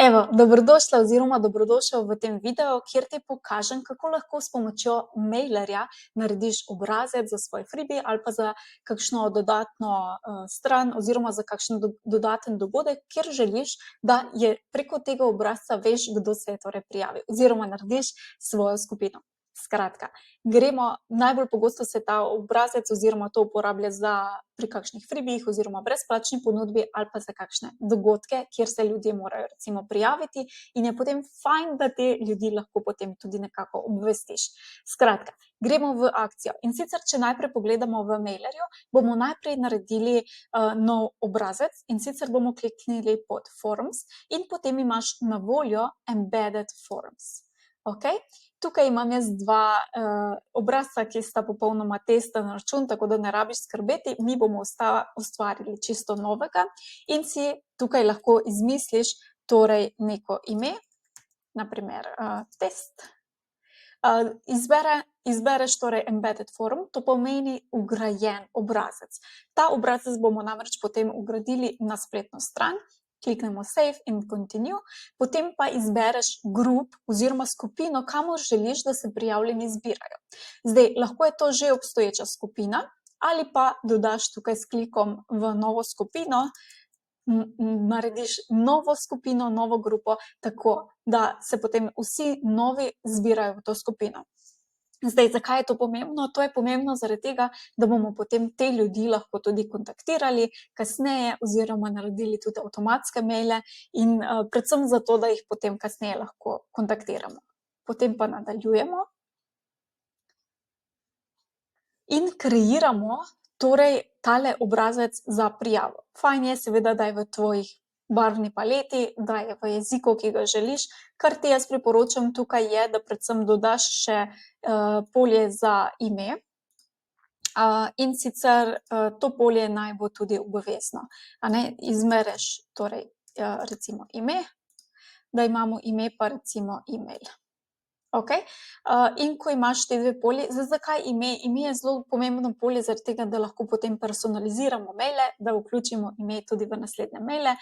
Evo, dobrodošla oziroma dobrodošel v tem videu, kjer ti pokažem, kako lahko s pomočjo mailerja narediš obrazec za svoj freebie ali pa za kakšno dodatno stran oziroma za kakšen dodaten dogodek, kjer želiš, da je preko tega obrazca veš, kdo se je torej prijavil oziroma narediš svojo skupino. Skratka, najbolj pogosto se ta obrazec oziroma to uporablja pri kakšnih freebijih oziroma brezplačni ponudbi ali pa za kakšne dogodke, kjer se ljudje morajo recimo prijaviti in je potem fajn, da te ljudi lahko potem tudi nekako obvestiš. Skratka, gremo v akcijo. In sicer, če najprej pogledamo v mailerju, bomo najprej naredili nov obrazec in sicer bomo kliknili pod Forms in potem imaš na voljo Embedded Forms. Okay? Tukaj imam jaz dva obrazca, ki sta popolnoma testen račun, tako da ne rabiš skrbeti. Mi bomo ustvarili čisto novega in si tukaj lahko izmisliš torej neko ime, naprimer test. Izbereš torej Embedded Form, to pomeni vgrajen obrazec. Ta obrazec bomo namreč potem vgradili na spletno stran. Kliknemo Save in Continue, potem pa izbereš group oziroma skupino, kamor želiš, da se prijavljeni zbirajo. Zdaj, lahko je to že obstoječa skupina ali pa dodaš tukaj s klikom v novo skupino, narediš novo skupino, novo grupo, tako da se potem vsi novi zbirajo v to skupino. Zdaj, zakaj je to pomembno? To je pomembno zaradi tega, da bomo potem te ljudi lahko tudi kontaktirali kasneje oziroma naredili tudi avtomatske maile in predvsem zato, da jih potem kasneje lahko kontaktiramo. Potem pa nadaljujemo in kreiramo torej tale obrazec za prijavo. Fajn je seveda, da je v tvojih barvni paleti, da je v jeziku, ki ga želiš. Kar ti jaz priporočam tukaj je, da predvsem dodaš še polje za ime in sicer to polje naj bo tudi obvezno. Izmereš torej recimo ime, da imamo ime pa recimo email. Okay? In ko imaš te dve polji, zakaj ime? Ime je zelo pomembno polje zaradi tega, da lahko potem personaliziramo maile, da vključimo ime tudi v naslednje maile.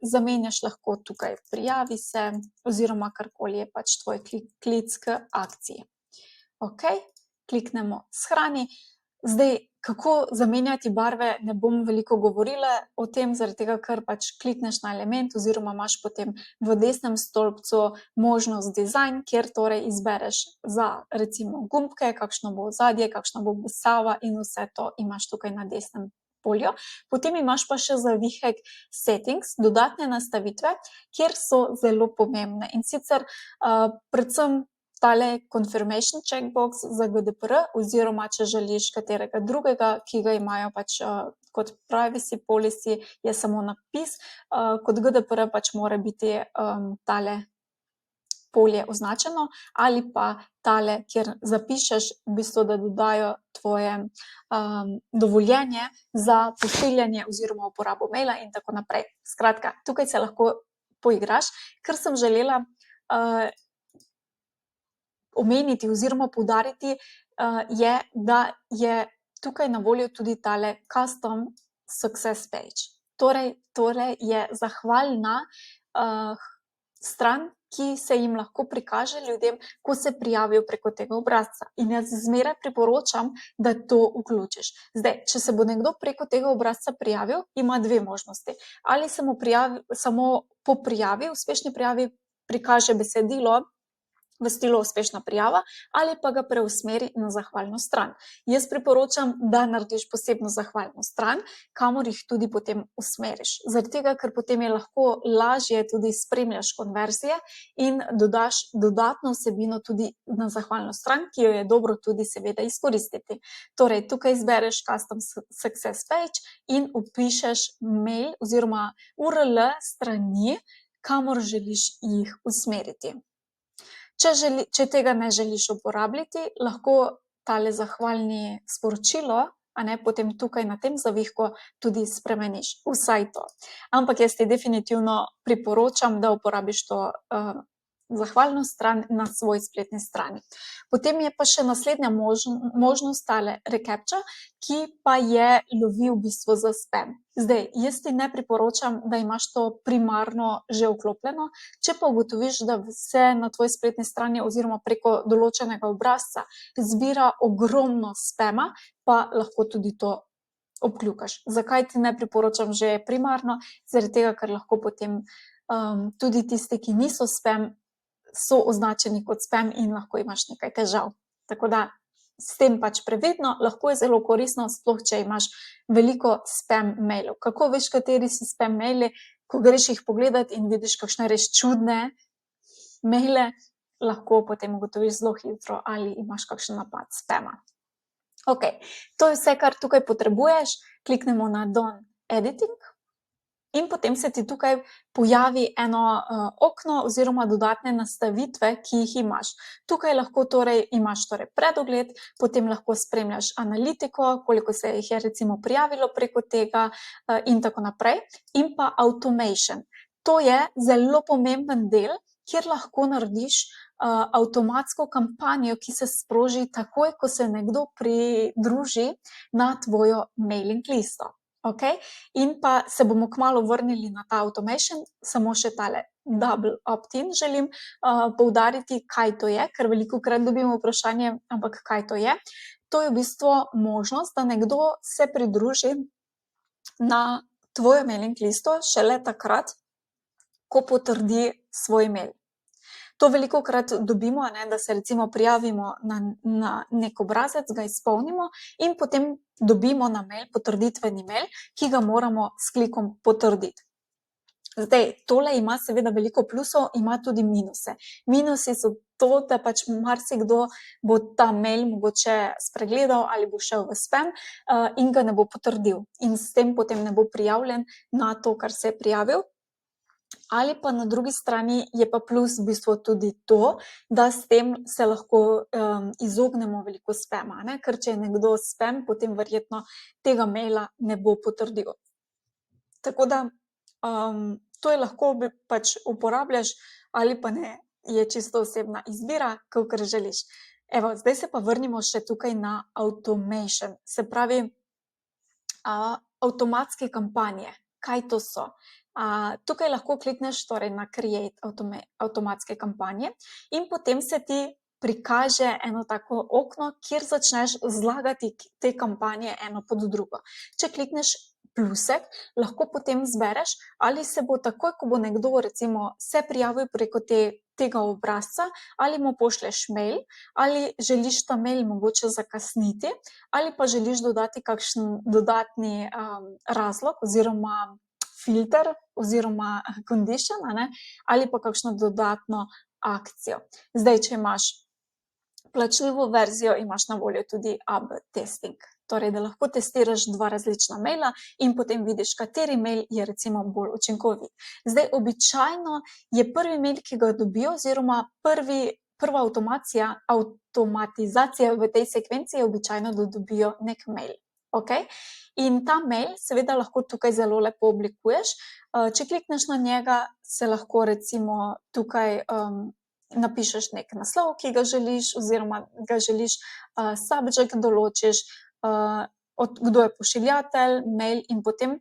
Zamenjaš lahko tukaj prijavi se oziroma karkoli je pač tvoj klic k akciji. Okay? Kliknemo shrani. Zdaj, kako zamenjati barve, ne bom veliko govorila o tem, zaradi tega, ker pač klikneš na element oziroma imaš potem v desnem stolpcu možnost dizajn, kjer torej izbereš za recimo gumbke, kakšno bo ozadje, kakšna bo pisava in vse to imaš tukaj na desnem polju. Potem imaš pa še zavihek settings, dodatne nastavitve, kjer so zelo pomembne in sicer predvsem tale confirmation checkbox za GDPR oziroma, če želiš katerega drugega, ki ga imajo pač kot privacy policy, je samo napis. Kot GDPR pač mora biti tale polje označeno ali pa tale, kjer zapišeš v bistvu, da dodajo tvoje dovoljenje za pošiljanje oziroma uporabo maila in tako naprej. Skratka, tukaj se lahko poigraš. Kar sem želela omeniti oziroma poudariti je, da je tukaj na voljo tudi tale custom success page. Torej je zahvalna stran, ki se jim lahko prikaže ljudem, ko se prijavijo preko tega obrazca. In jaz zmeraj priporočam, da to vključiš. Zdaj, če se bo nekdo preko tega obrazca prijavil, ima dve možnosti. Ali se mu samo po prijavi, uspešni prijavi, prikaže besedilo v stilu uspešna prijava ali pa ga preusmeri na zahvalno stran. Jaz priporočam, da narediš posebno zahvalno stran, kamor jih tudi potem usmeriš. Zaradi tega, ker potem je lahko lažje tudi spremljaš konverzije in dodaš dodatno vsebino tudi na zahvalno stran, ki jo je dobro tudi seveda izkoristiti. Torej, tukaj izbereš custom success page in vpišeš mail oziroma URL strani, kamor želiš jih usmeriti. Če tega ne želiš uporabljati, lahko tale zahvalni sporočilo, potem tukaj na tem zavihku tudi spremeniš. Vsaj to. Ampak jaz ti definitivno priporočam, da uporabiš to zahvalno stran na svoji spletni strani. Potem je pa še naslednja možnost tale recaptcha, ki pa je lovi v bistvu za spam. Zdaj, jaz ti ne priporočam, da imaš to primarno že vklopljeno, če pa ugotoviš, da se na tvoji spletni strani oziroma preko določenega obrazca zbira ogromno spama, pa lahko tudi to obkljukaš. Zakaj ti ne priporočam že primarno? Zaradi tega, ker lahko potem tudi tisti, ki niso spam, so označeni kot spam in lahko imaš nekaj težav. Tako da s tem pač previdno, lahko je zelo koristno, sploh če imaš veliko spam mailov. Kako veš, kateri so spam maili? Ko greš jih pogledat in vidiš kakšne res čudne maile, lahko potem ugotoviš zelo hitro, ali imaš kakšen napad spama. Ok, to je vse, kar tukaj potrebuješ. Kliknemo na Done Editing in potem se ti tukaj pojavi eno okno oziroma dodatne nastavitve, ki jih imaš. Tukaj lahko imaš predogled, potem lahko spremljaš analitiko, koliko se jih je recimo prijavilo preko tega in tako naprej. In pa Automation. To je zelo pomemben del, kjer lahko narediš avtomatsko kampanjo, ki se sproži takoj, ko se nekdo pridruži na tvojo mailing listo. Okay? In pa se bomo kmalu vrnili na ta automation, samo še tale double opt-in želim poudariti, kaj to je, ker velikokrat dobimo vprašanje, ampak kaj to je. To je v bistvu možnost, da nekdo se pridruži na tvojo mailing listo šele takrat, ko potrdi svoj mail. To velikokrat dobimo, da se recimo prijavimo na nek obrazec, ga izpolnimo in potem dobimo na mail potrditveni mail, ki ga moramo s klikom potrditi. Zdaj, tole ima seveda veliko plusov, ima tudi minuse. Minusi so to, da pač marsikdo bo ta mail mogoče spregledal ali bo šel v spam in ga ne bo potrdil. In s tem potem ne bo prijavljen na to, kar se je prijavil. Ali pa na drugi strani je pa plus v bistvu tudi to, da s tem se lahko izognemo veliko spama, ker če je nekdo spam, potem verjetno tega maila ne bo potrdil. Tako da to je lahko pač uporabljaš ali pa ne, je čisto osebna izbira, kakor želiš. Evo, zdaj se pa vrnimo še tukaj na automation, se pravi avtomatske kampanje. Kaj to so? Tukaj lahko klikneš na Create avtomatske kampanje in potem se ti prikaže eno tako okno, kjer začneš zlagati te kampanje eno pod drugo. Če klikneš plusek, lahko potem zbereš, ali se bo takoj, ko bo nekdo recimo se prijavil preko tega obrazca, ali mu pošlješ mail, ali želiš ta mail mogoče zakasniti, ali pa želiš dodati kakšen dodatni razlog oziroma filter oziroma condition, ali pa kakšno dodatno akcijo. Zdaj, če imaš plačljivo verzijo, imaš na voljo tudi AB testing. Torej, da lahko testiraš dva različna maila in potem vidiš, kateri mail je recimo bolj učinkovit. Zdaj, običajno je prvi mail, ki ga dobijo, oziroma prva avtomatizacija v tej sekvenci je običajno, da dobijo nek mail. Okay? In ta mail seveda lahko tukaj zelo lepo oblikuješ. Če klikneš na njega, se lahko recimo tukaj napišeš nek naslov, ki ga želiš, oziroma ga želiš, subject določiš, kdo je pošiljatelj, mail in potem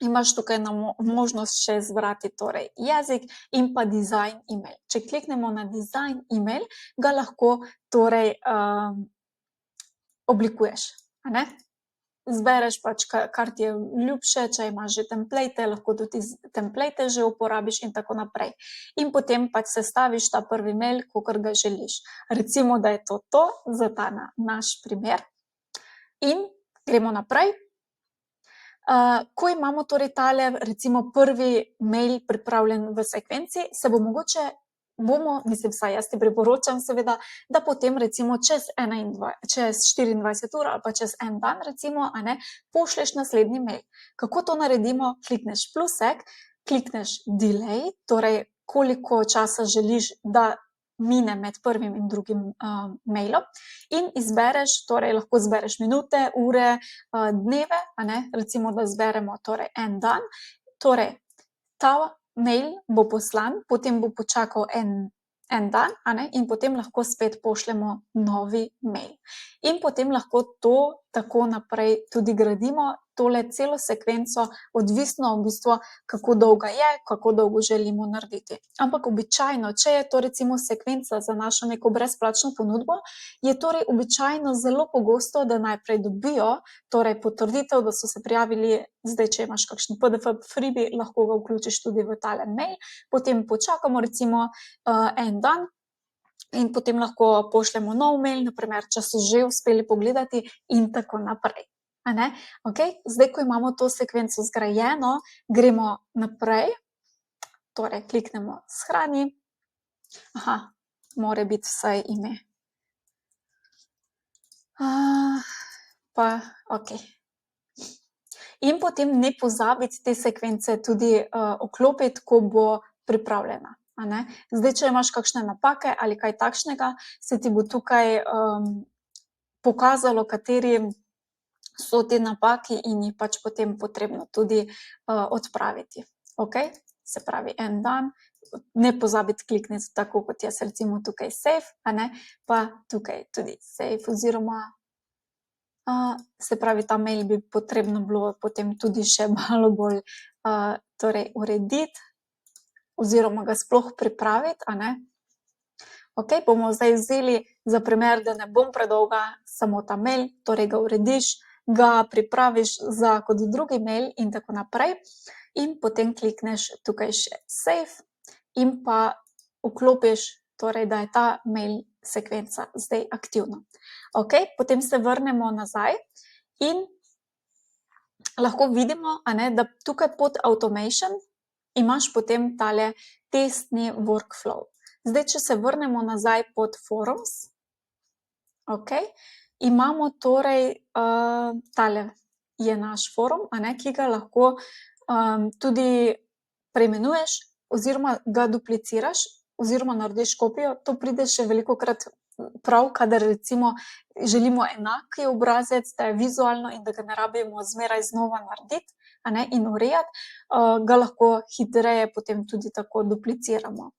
imaš tukaj možnost še izbrati jezik in pa design email. Če kliknemo na design email, ga lahko oblikuješ. Zbereš pač, kar ti je ljubše, če imaš že template, lahko tudi template že uporabiš in tako naprej. In potem pač sestaviš ta prvi mail, kakor ga želiš. Recimo, da je to za ta naš primer. In gremo naprej. Ko imamo tale recimo prvi mail pripravljen v sekvenci, se vsaj jaz ti priporočam seveda, da potem recimo čez 24 ur ali pa čez en dan recimo, pošlješ naslednji mail. Kako to naredimo? Klikneš plusek, klikneš delay, torej koliko časa želiš, da mine med prvim in drugim mailom in izbereš, torej lahko zbereš minute, ure, dneve, recimo, da zberemo en dan. Torej, ta mail bo poslan, potem bo počakal en dan, in potem lahko spet pošljemo novi mail. In potem lahko to tako naprej tudi gradimo, tole celo sekvenco, odvisno v bistvu, kako dolga je, kako dolgo želimo narediti. Ampak običajno, če je to recimo sekvenca za našo neko brezplačno ponudbo, je torej običajno zelo pogosto, da najprej dobijo torej potrditev, da so se prijavili. Zdaj, če imaš kakšen PDF freebie, lahko ga vključiš tudi v tale mail, potem počakamo recimo en dan in potem lahko pošljemo nov mail, naprimer, če so že uspeli pogledati in tako naprej. Okay? Zdaj, ko imamo to sekvenco zgrajeno, gremo naprej, torej kliknemo shrani, mora biti vsaj ime. In potem ne pozabiti te sekvence tudi vklopiti, ko bo pripravljena. Zdaj, če imaš kakšne napake ali kaj takšnega, se ti bo tukaj pokazalo, kateri so te napaki in jih pač potem potrebno tudi odpraviti. Okay? Se pravi, en dan, ne pozabiti klikniti tako, kot jaz recimo tukaj save, pa tukaj tudi save oziroma se pravi, ta mail bi potrebno bilo potem tudi še malo bolj torej urediti oziroma ga sploh pripraviti. Okay, bomo zdaj vzeli za primer, da ne bom predolga, samo ta mail, torej ga urediš, ga pripraviš za kot drugi mail in tako naprej. In potem klikneš tukaj še save in pa vklopiš, torej, da je ta mail sekvenca zdaj aktivna. Okay, potem se vrnemo nazaj in lahko vidimo, da tukaj pod automation imaš potem tale testni workflow. Zdaj, če se vrnemo nazaj pod forums, okay, imamo torej tale je naš forum, ki ga lahko tudi preimenuješ oziroma ga dupliciraš oziroma narediš kopijo. To pride še velikokrat prav, kadar recimo želimo enak obrazec, da je vizualno in da ga ne rabimo zmeraj znova narediti in urejati, ga lahko hitreje potem tudi tako dupliciramo.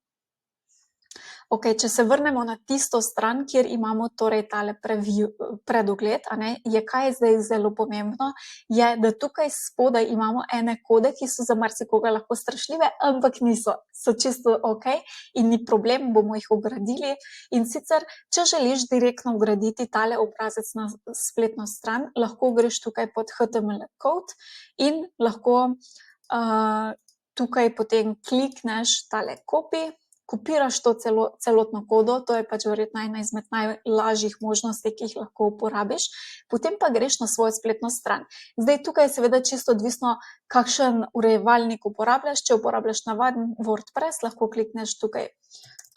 Okay, če se vrnemo na tisto stran, kjer imamo torej tale predogled, je kaj zdaj zelo pomembno, je, da tukaj spodaj imamo ene kode, ki so za marsikoga lahko strašljive, ampak niso, so čisto okay in ni problem, bomo jih vgradili. In sicer, če želiš direktno vgraditi tale obrazec na spletno stran, lahko greš tukaj pod HTML code in lahko tukaj potem klikneš tale copy, kopiraš to celotno kodo, to je pač verjetno ena izmed najlažjih možnosti, ki jih lahko uporabiš, potem pa greš na svojo spletno stran. Zdaj, tukaj je seveda čisto odvisno, kakšen urejevalnik uporabljaš. Če uporabljaš navaden WordPress, lahko klikneš tukaj,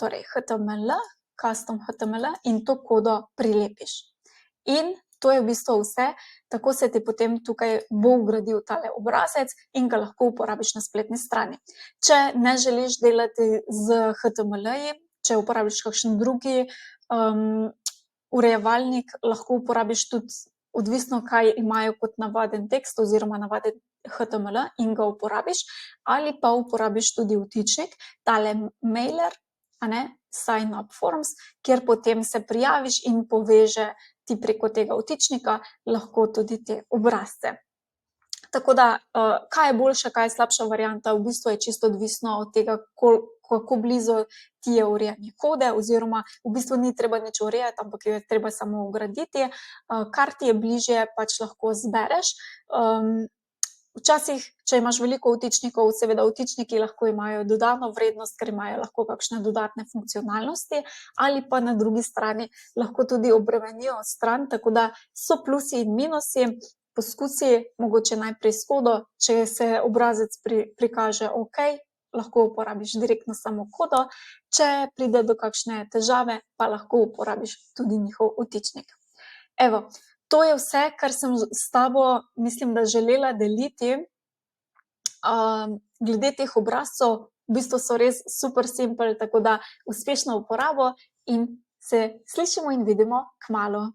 torej HTML, custom HTML in to kodo prilepiš. In to je v bistvu vse, tako se ti potem tukaj bo vgradil tale obrazec in ga lahko uporabiš na spletni strani. Če ne želiš delati z HTML-ji, če uporabiš kakšen drugi urejevalnik, lahko uporabiš tudi odvisno, kaj imajo kot navaden tekst oziroma navaden HTML in ga uporabiš, ali pa uporabiš tudi vtičnik, tale mailer, sign up forms, kjer potem se prijaviš in poveže ti preko tega vtičnika lahko tudi te obrazce. Tako da, kaj je boljša, kaj je slabša varianta, v bistvu je čisto odvisno od tega, kako blizu ti je urejanje kode, oziroma v bistvu ni treba nič urejati, ampak jo je treba samo vgraditi. Kar ti je bližje, pač lahko zbereš. Včasih, če imaš veliko vtičnikov, seveda vtičniki lahko imajo dodano vrednost, ker imajo lahko kakšne dodatne funkcionalnosti, ali pa na drugi strani lahko tudi obremenijo stran, tako da so plusi in minusi. Poskusi mogoče najprej s kodo, če se obrazec prikaže ok, lahko uporabiš direktno samo kodo, če pride do kakšne težave, pa lahko uporabiš tudi njihov vtičnik. Evo, to je vse, kar sem s tabo, mislim, da želela deliti. Glede teh obrazcev, v bistvu so res super simpel, tako da uspešno uporabo in se slišimo in vidimo kmalu.